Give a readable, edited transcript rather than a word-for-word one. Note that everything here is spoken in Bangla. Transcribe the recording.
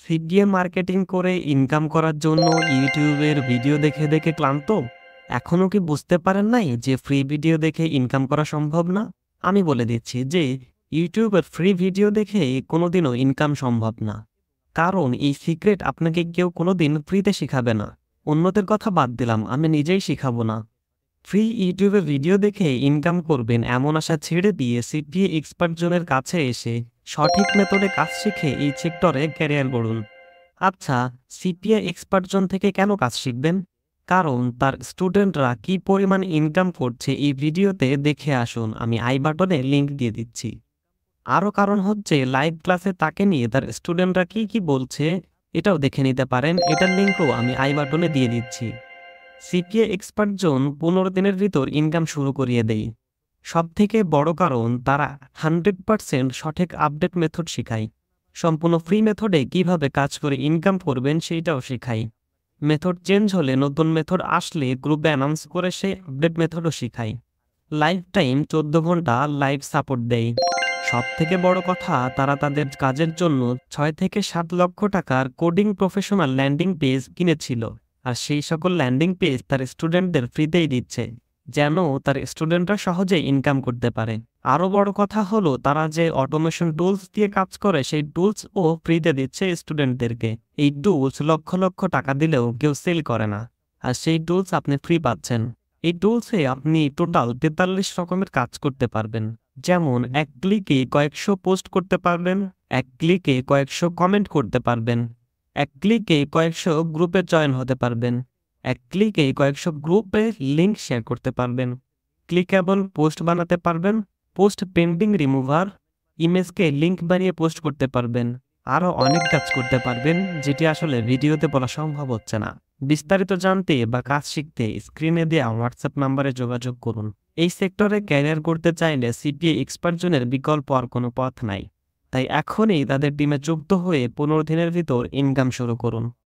সিপিএ মার্কেটিং করে ইনকাম করার জন্য ইউটিউবের ভিডিও দেখে দেখে ক্লান্ত? এখনও কি বুঝতে পারেন নাই যে ফ্রি ভিডিও দেখে ইনকাম করা সম্ভব না? আমি বলে দিচ্ছি যে ইউটিউবের ফ্রি ভিডিও দেখে কোনোদিনও ইনকাম সম্ভব না। কারণ এই সিক্রেট আপনাকে কেউ কোনোদিন ফ্রিতে শিখাবে না। অন্যদের কথা বাদ দিলাম, আমি নিজেই শিখাবো না। ফ্রি ইউটিউবে ভিডিও দেখে ইনকাম করবেন এমন আশা ছেড়ে দিয়ে সিপিএ এক্সপার্ট জনের কাছে এসে সঠিক মেথডে কাজ শিখে এই সেক্টরে ক্যারিয়ার গড়ুন। আচ্ছা, সিপিএ এক্সপার্ট জন থেকে কেন কাজ শিখবেন? কারণ তার স্টুডেন্টরা কি পরিমাণ ইনকাম করছে এই ভিডিওতে দেখে আসুন, আমি আই বাটনে লিংক দিয়ে দিচ্ছি। আরও কারণ হচ্ছে লাইভ ক্লাসে তাকে নিয়ে তার স্টুডেন্টরা কি কি বলছে এটাও দেখে নিতে পারেন, এটার লিঙ্কও আমি আই বাটনে দিয়ে দিচ্ছি। সিপিএ এক্সপার্ট জোন 15 দিনের ভিতর ইনকাম শুরু করিয়ে দেয়। সবথেকে বড় কারণ তারা 100% সঠিক আপডেট মেথড শেখায়। সম্পূর্ণ ফ্রি মেথডে কিভাবে কাজ করে ইনকাম করবেন সেইটাও শেখায়। মেথড চেঞ্জ হলে নতুন মেথড আসলে গ্রুপে অ্যানাউন্স করে সেই আপডেট মেথডও শেখায়। লাইফ টাইম 14 ঘন্টা লাইভ সাপোর্ট দেয়। সবথেকে বড় কথা, তারা তাদের কাজের জন্য 6 থেকে 7 লক্ষ টাকার কোডিং প্রফেশনাল ল্যান্ডিং পেজ কিনেছিল। আর সেই সকল ল্যান্ডিং পেজ তার স্টুডেন্টদের ফ্রিতেই দিচ্ছে, যেন তার স্টুডেন্টরা সহজে ইনকাম করতে পারে। আরও বড় কথা হলো, তারা যে অটোমেশন টুলস দিয়ে কাজ করে সেই টুলস ও ফ্রিতে দিচ্ছে স্টুডেন্টদেরকে। এই টুলস লক্ষ লক্ষ টাকা দিলেও কেউ সেল করে না, আর সেই টুলস আপনি ফ্রি পাচ্ছেন। এই টুলসে আপনি টোটাল 43 রকমের কাজ করতে পারবেন। যেমন এক ক্লিকে কয়েকশো পোস্ট করতে পারবেন, এক ক্লিকে কয়েকশো কমেন্ট করতে পারবেন, এক ক্লিকে কয়েকশো গ্রুপে জয়েন হতে পারবেন, এক ক্লিকে কয়েকশো গ্রুপে লিঙ্ক শেয়ার করতে পারবেন, ক্লিকেবল পোস্ট বানাতে পারবেন, পোস্ট পেন্ডিং রিমুভার, ইমেজকে লিঙ্ক বানিয়ে পোস্ট করতে পারবেন। আরও অনেক কাজ করতে পারবেন যেটি আসলে ভিডিওতে বলা সম্ভব হচ্ছে না। বিস্তারিত জানতে বা কাজ শিখতে স্ক্রিনে দেওয়া হোয়াটসঅ্যাপ নাম্বারে যোগাযোগ করুন। এই সেক্টরে ক্যারিয়ার করতে চাইলে সিপিএ এক্সপার্ট জনের বিকল্প আর কোনো পথ নাই। তাই এখনই তাদের টিমে যুক্ত হয়ে 15 দিনের ভিতর ইনকাম শুরু করুন।